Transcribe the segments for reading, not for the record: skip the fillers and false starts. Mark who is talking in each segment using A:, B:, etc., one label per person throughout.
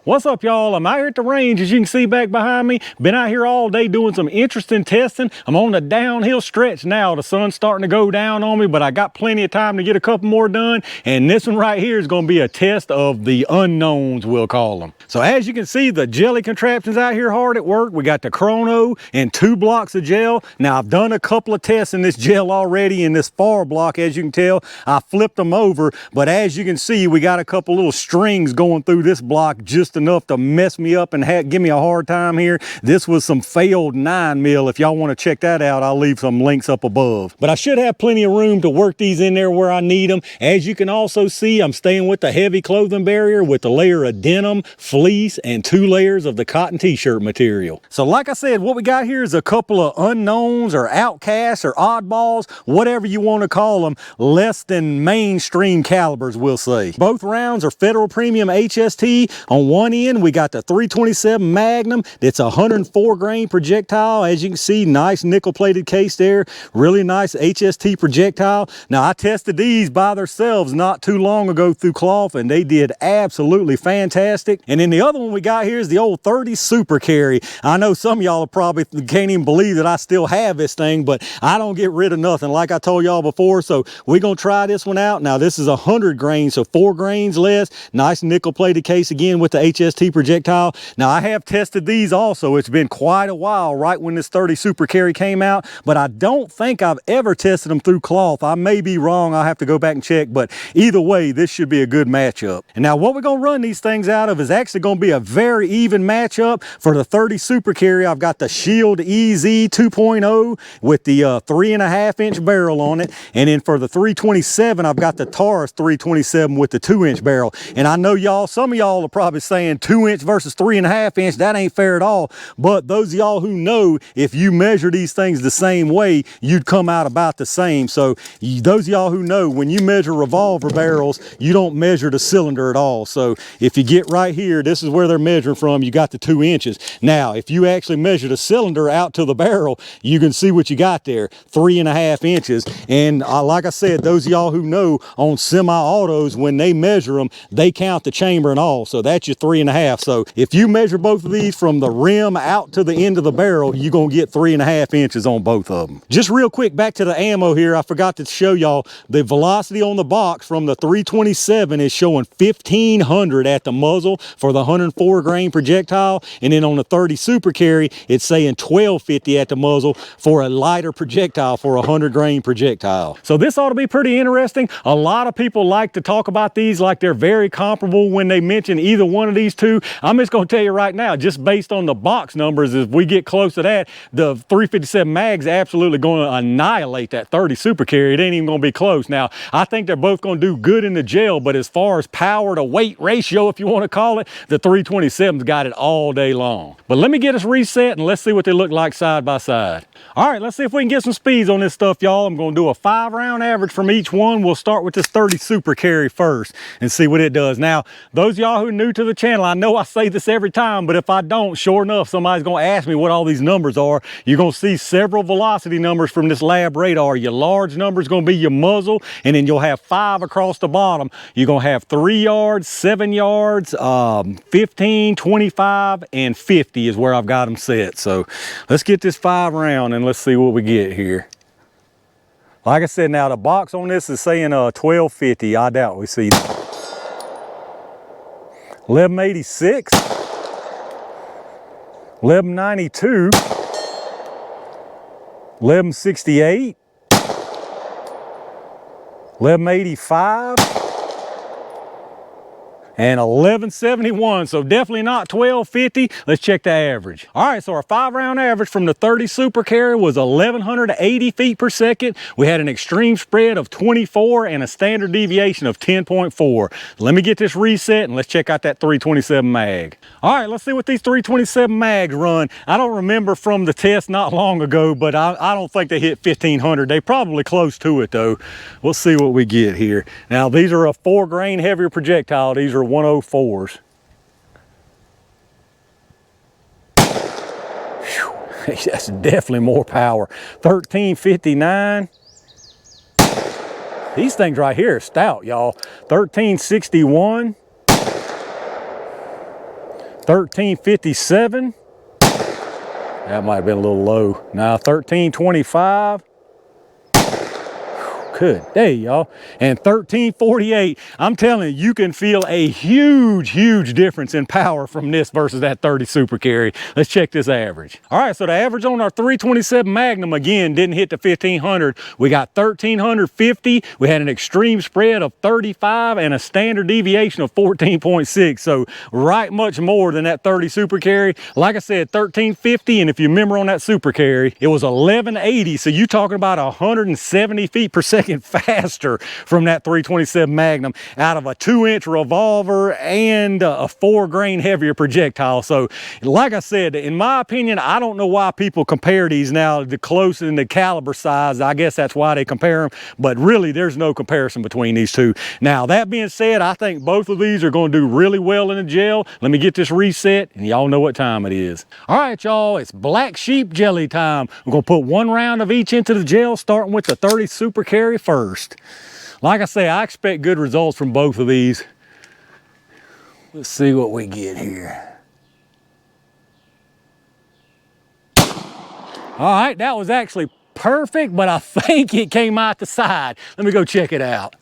A: What's up, y'all? I'm out here at the range, as you can see back behind me. Been out here all day doing some interesting testing. I'm on the downhill stretch now. The sun's starting to go down on me, but I got plenty of time to get a couple more done. And this one right here is going to be a test of the unknowns, we'll call them. So as you can see, the jelly contraption's out here hard at work. We got the chrono and 2 blocks of gel. Now, I've done a couple of tests in this gel already in this far block. As you can tell, I flipped them over, but as you can see, we got a couple little strings going through this block, just enough to mess me up and give me a hard time here. This was some failed 9mm. If y'all want to check that out, I'll leave some links up above. But I should have plenty of room to work these in there where I need them. As you can also see, I'm staying with the heavy clothing barrier with the layer of denim, fleece, and 2 layers of the cotton t-shirt material. So like I said, what we got here is a couple of unknowns or outcasts or oddballs, whatever you want to call them, less than mainstream calibers, we'll say. Both rounds are Federal Premium HST. On one end, we got the 327 Magnum. It's a 104 grain projectile. As you can see, nice nickel plated case there. Really nice HST projectile. Now, I tested these by themselves not too long ago through cloth, and they did absolutely fantastic. And then the other one we got here is the old 30 Super Carry. I know some of y'all probably can't even believe that I still have this thing, but I don't get rid of nothing like I told y'all before. So we're going to try this one out. Now, this is 100 grains, so 4 grains less. Nice nickel plated case again with the HST projectile. Now, I have tested these also. It's been quite a while right when this 30 Super Carry came out, but I don't think I've ever tested them through cloth. I may be wrong. I'll have to go back and check, but either way, this should be a good matchup. And now what we're going to run these things out of is actually going to be a very even matchup. For the 30 Super Carry, I've got the Shield EZ 2.0 with the 3.5-inch barrel on it. And then for the 327, I've got the Taurus 327 with the 2-inch barrel. And I know y'all, some of y'all are probably saying 2-inch versus 3.5-inch. That ain't fair at all. But those of y'all who know, if you measure these things the same way, you'd come out about the same. So those of y'all who know, when you measure revolver barrels, you don't measure the cylinder at all. So if you get right here, this is where they're measuring from. You got the 2 inches. Now, if you actually measure the cylinder out to the barrel, you can see what you got there, 3.5 inches. And like I said, those of y'all who know, on semi-autos, when they measure them, they count the chamber and all. So that's your 3.5. So if you measure both of these from the rim out to the end of the barrel, you're going to get 3.5 inches on both of them. Just real quick, back to the ammo here. I forgot to show y'all the velocity on the box from the 327 is showing 1500 at the muzzle for the 104 grain projectile. And then on the 30 Super Carry, it's saying 1250 at the muzzle for a lighter projectile, for a 100 grain projectile. So this ought to be pretty interesting. A lot of people like to talk about these like they're very comparable when they mention either one of these two. I'm just going to tell you right now, just based on the box numbers, if we get close to that, the 357 mag's absolutely going to annihilate that 30 Super Carry. It ain't even going to be close. Now, I think they're both going to do good in the gel, but as far as power to weight ratio, if you want to call it, the 327's got it all day long. But let me get us reset and let's see what they look like side by side. All right, let's see if we can get some speeds on this stuff, y'all. I'm going to do a 5-round average from each one. We'll start with this 30 Super Carry first and see what it does. Now, those of y'all who are new to the channel, I know I say this every time, but if I don't, sure enough, somebody's going to ask me what all these numbers are. You're going to see several velocity numbers from this lab radar. Your large number is going to be your muzzle, and then you'll have 5 across the bottom. You're going to have 3 yards, 7 yards, 15, 25, and 50 is where I've got them set. So let's get this 5-round and let's see what we get here. Like I said, now the box on this is saying 1250. I doubt we see that. 1186, 1192, 1168, 1185, and 1171. So definitely not 1250. Let's check the average. All right, so our 5-round average from the 30 Super Carry was 1180 feet per second. We had an extreme spread of 24 and a standard deviation of 10.4. Let me get this reset and let's check out that 327 mag. All right, let's see what these 327 mags run. I don't remember from the test not long ago, but I don't think they hit 1500. They probably close to it though. We'll see what we get here. Now, these are a 4 grain heavier projectile. These are 104s. Whew, that's definitely more power. 1359. These things right here are stout, y'all. 1361. 1357. That might have been a little low. Now 1325. Good day, y'all. And 1348. I'm telling you, you can feel a huge difference in power from this versus that 30 Super Carry. Let's check this average. All right, so the average on our 327 Magnum, again, didn't hit the 1500. We got 1350. We had an extreme spread of 35 and a standard deviation of 14.6. So right much more than that 30 Super Carry. Like I said, 1350, and if you remember on that Super Carry, it was 1180. So you're talking about 170 feet per second faster from that 327 Magnum out of a 2-inch revolver and a 4 grain heavier projectile. So like I said, in my opinion, I don't know why people compare these now, the close in the caliber size. I guess that's why they compare them, but really there's no comparison between these two. Now that being said, I think both of these are going to do really well in the gel. Let me get this reset and y'all know what time it is. All right, y'all, it's black sheep jelly time. We're going to put 1 round of each into the gel, starting with the 30 Super Carry first. Like I say, I expect good results from both of these. Let's see what we get here. All right, that was actually perfect, but I think it came out the side. Let me go check it out.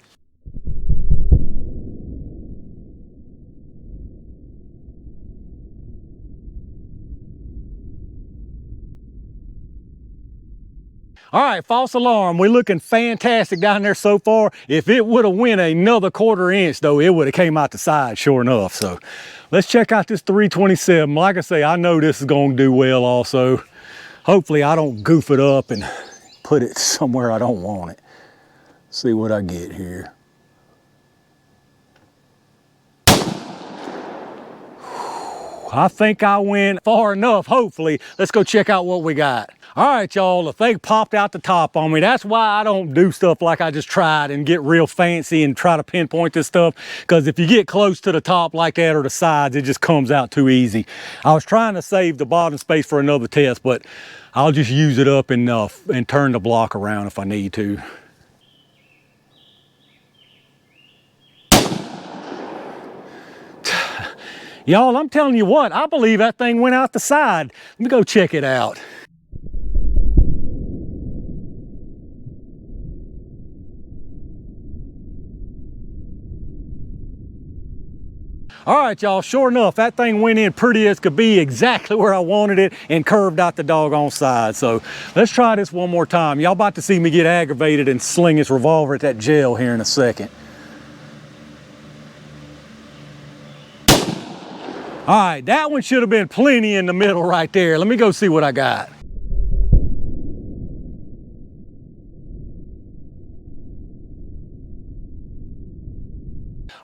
A: All right, false alarm. We're looking fantastic down there so far. If it would have went another 1/4 inch though, it would have came out the side sure enough. So let's check out this 327. Like I say, I know this is going to do well also. Hopefully I don't goof it up and put it somewhere I don't want it. See what I get here. I think I went far enough, hopefully. Let's go check out what we got. All right, y'all, the thing popped out the top on me. That's why I don't do stuff like I just tried and get real fancy and try to pinpoint this stuff, because if you get close to the top like that or the sides, it just comes out too easy. I was trying to save the bottom space for another test, but I'll just use it up enough and turn the block around if I need to. Y'all, I'm telling you what, I believe that thing went out the side. Let me go check it out. All right, y'all, sure enough, that thing went in pretty as could be, exactly where I wanted it, and curved out the doggone side. So let's try this one more time. Y'all about to see me get aggravated and sling this revolver at that gel here in a second. All right, that one should have been plenty in the middle right there. Let me go see what I got.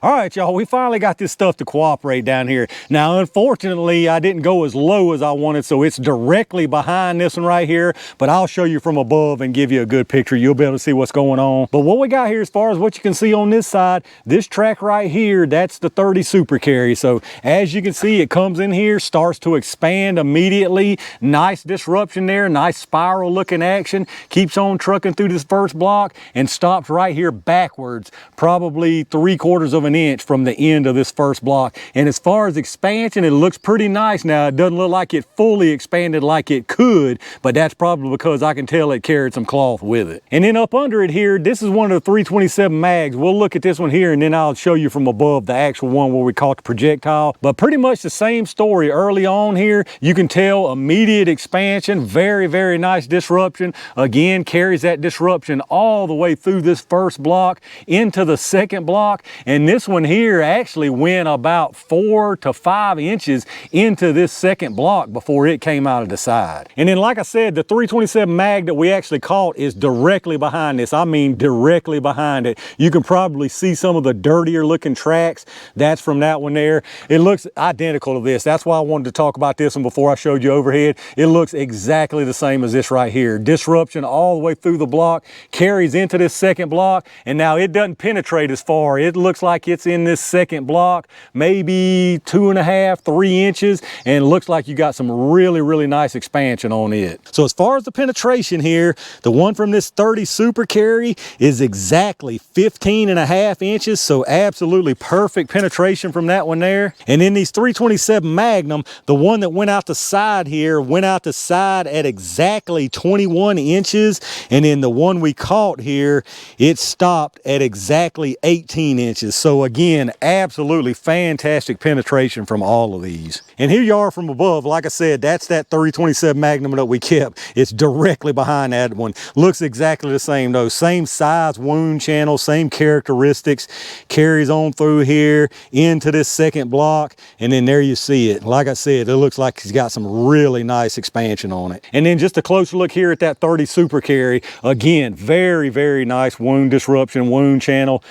A: All right, y'all, we finally got this stuff to cooperate down here. Now, unfortunately, I didn't go as low as I wanted, so it's directly behind this one right here, but I'll show you from above and give you a good picture. You'll be able to see what's going on. But what we got here, as far as what you can see on this side, this track right here, that's the 30 Super Carry. So as you can see, it comes in here, starts to expand immediately. Nice disruption there, nice spiral looking action. Keeps on trucking through this first block and stops right here backwards, probably 3/4 of an inch from the end of this first block. And as far as expansion, it looks pretty nice now. It doesn't look like it fully expanded like it could, but that's probably because I can tell it carried some cloth with it. And then up under it here, this is one of the 327 mags. We'll look at this one here and then I'll show you from above the actual one where we caught the projectile. But pretty much the same story early on here. You can tell immediate expansion, very nice disruption. Again, carries that disruption all the way through this first block into the second block. And this one here actually went about 4 to 5 inches into this second block before it came out of the side. And then, like I said, the 327 mag that we actually caught is directly behind this. I mean, directly behind it. You can probably see some of the dirtier looking tracks. That's from that one there. It looks identical to this. That's why I wanted to talk about this one before I showed you overhead. It looks exactly the same as this right here. Disruption all the way through the block, carries into this second block, and now it doesn't penetrate as far. It looks like like it's in this second block, maybe 2.5, 3 inches, and it looks like you got some really nice expansion on it. So as far as the penetration here, the one from this 30 Super Carry is exactly 15.5 inches, so absolutely perfect penetration from that one there. And in these 327 Magnum, the one that went out the side here went out the side at exactly 21 inches, and in the one we caught here, it stopped at exactly 18 inches. So again, absolutely fantastic penetration from all of these. And here you are from above. Like I said, that's that 327 Magnum that we kept. It's directly behind that one. Looks exactly the same though. Same size wound channel, same characteristics. Carries on through here into this second block, and then there you see it. Like I said, it looks like it's got some really nice expansion on it. And then just a closer look here at that 30 Super Carry. Again, very nice wound disruption, wound channel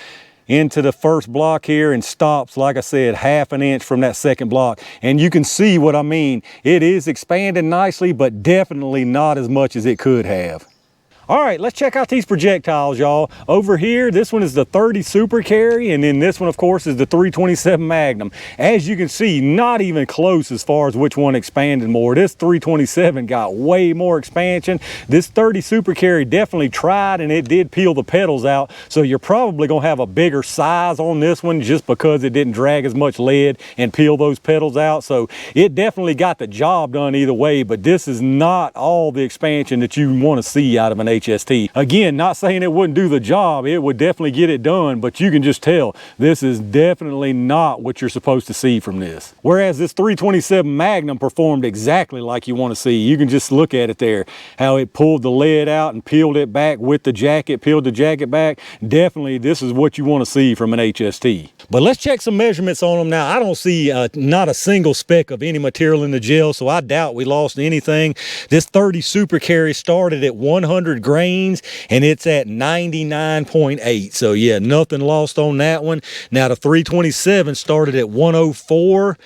A: into the first block here, and stops, like I said, 1/2 inch from that second block. And you can see what I mean. It is expanding nicely, but definitely not as much as it could have. All right, let's check out these projectiles, y'all. Over here, this one is the 30 Super Carry, and then this one, of course, is the 327 Magnum. As you can see, not even close as far as which one expanded more. This 327 got way more expansion. This 30 Super Carry definitely tried, and it did peel the pedals out, so you're probably gonna have a bigger size on this one just because it didn't drag as much lead and peel those pedals out. So it definitely got the job done either way, but this is not all the expansion that you want to see out of an HST. Again, not saying it wouldn't do the job, it would definitely get it done, but you can just tell this is definitely not what you're supposed to see from this. Whereas this 327 Magnum performed exactly like you want to see. You can just look at it there, how it pulled the lead out and peeled it back with the jacket, peeled the jacket back. Definitely this is what you want to see from an HST. But let's check some measurements on them now. I don't see not a single speck of any material in the gel, so I doubt we lost anything. This 30 Super Carry started at 100 grains and it's at 99.8. So yeah, nothing lost on that one. Now the 327 started at 104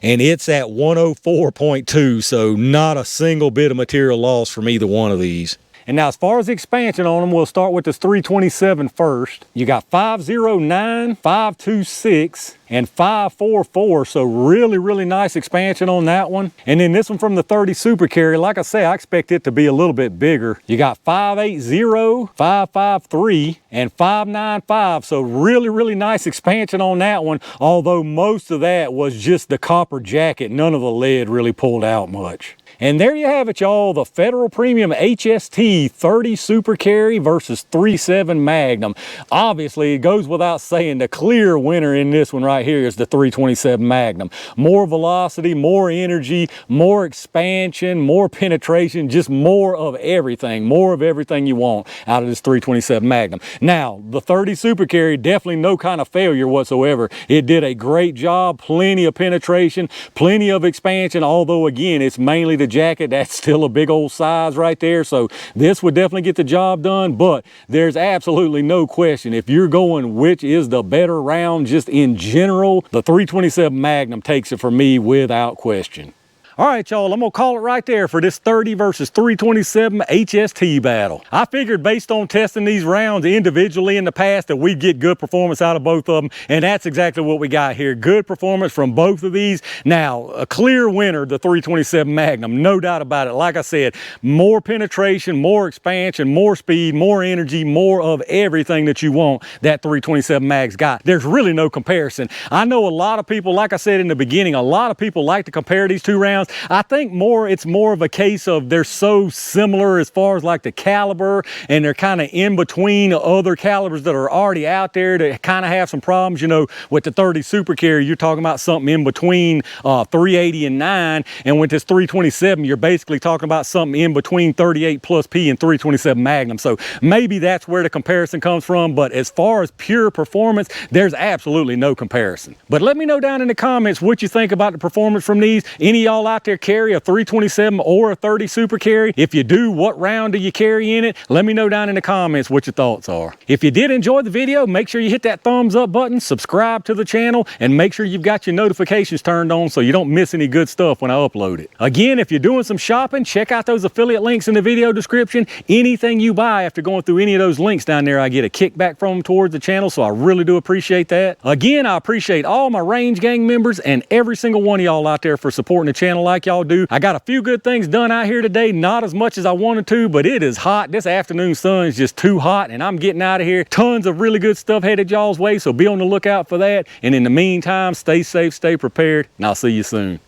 A: and it's at 104.2. So not a single bit of material lost from either one of these. And now as far as the expansion on them, we'll start with this 327 first. You got 509, 526, and 544. So really nice expansion on that one. And then this one from the 30 Super Carry, like I say, I expect it to be a little bit bigger. You got 580, 553, and 595. So really nice expansion on that one. Although most of that was just the copper jacket. None of the lead really pulled out much. And there you have it, y'all, the Federal Premium HST 30 Super Carry versus 37 Magnum. Obviously, it goes without saying, the clear winner in this one right here is the 327 Magnum. More velocity, more energy, more expansion, more penetration, just more of everything you want out of this 327 Magnum. Now, the 30 Super Carry, definitely no kind of failure whatsoever. It did a great job, plenty of penetration, plenty of expansion, although again, it's mainly the jacket. That's still a big old size right there, so this would definitely get the job done. But there's absolutely no question, if you're going which is the better round just in general, the 327 Magnum takes it for me without question. All right, y'all, I'm gonna call it right there for this 30 versus 327 HST battle. I figured based on testing these rounds individually in the past that we'd get good performance out of both of them, and that's exactly what we got here. Good performance from both of these. Now, a clear winner, the 327 Magnum, no doubt about it. Like I said, more penetration, more expansion, more speed, more energy, more of everything that you want, that 327 Mag's got. There's really no comparison. I know a lot of people, like I said in the beginning, a lot of people like to compare these two rounds. I think it's more of a case of they're so similar as far as like the caliber, and they're kind of in between other calibers that are already out there that kind of have some problems. You know, with the 30 Super Carry, you're talking about something in between 380 and 9, and with this 327, you're basically talking about something in between 38 plus P and 327 Magnum. So maybe that's where the comparison comes from, but as far as pure performance, there's absolutely no comparison. But let me know down in the comments what you think about the performance from these. Any of y'all out out there carry a 327 or a 30 Super Carry? If you do, what round do you carry in it? Let me know down in the comments what your thoughts are. If you did enjoy the video, make sure you hit that thumbs up button, subscribe to the channel, and make sure you've got your notifications turned on so you don't miss any good stuff when I upload it. Again, if you're doing some shopping, check out those affiliate links in the video description. Anything you buy after going through any of those links down there, I get a kickback from them towards the channel, so I really do appreciate that. Again, I appreciate all my Range Gang members and every single one of y'all out there for supporting the channel like y'all do. I got a few good things done out here today, not as much as I wanted to, but it is hot. This afternoon sun is just too hot, and I'm getting out of here. Tons of really good stuff headed y'all's way, so be on the lookout for that. And in the meantime, stay safe, stay prepared, and I'll see you soon.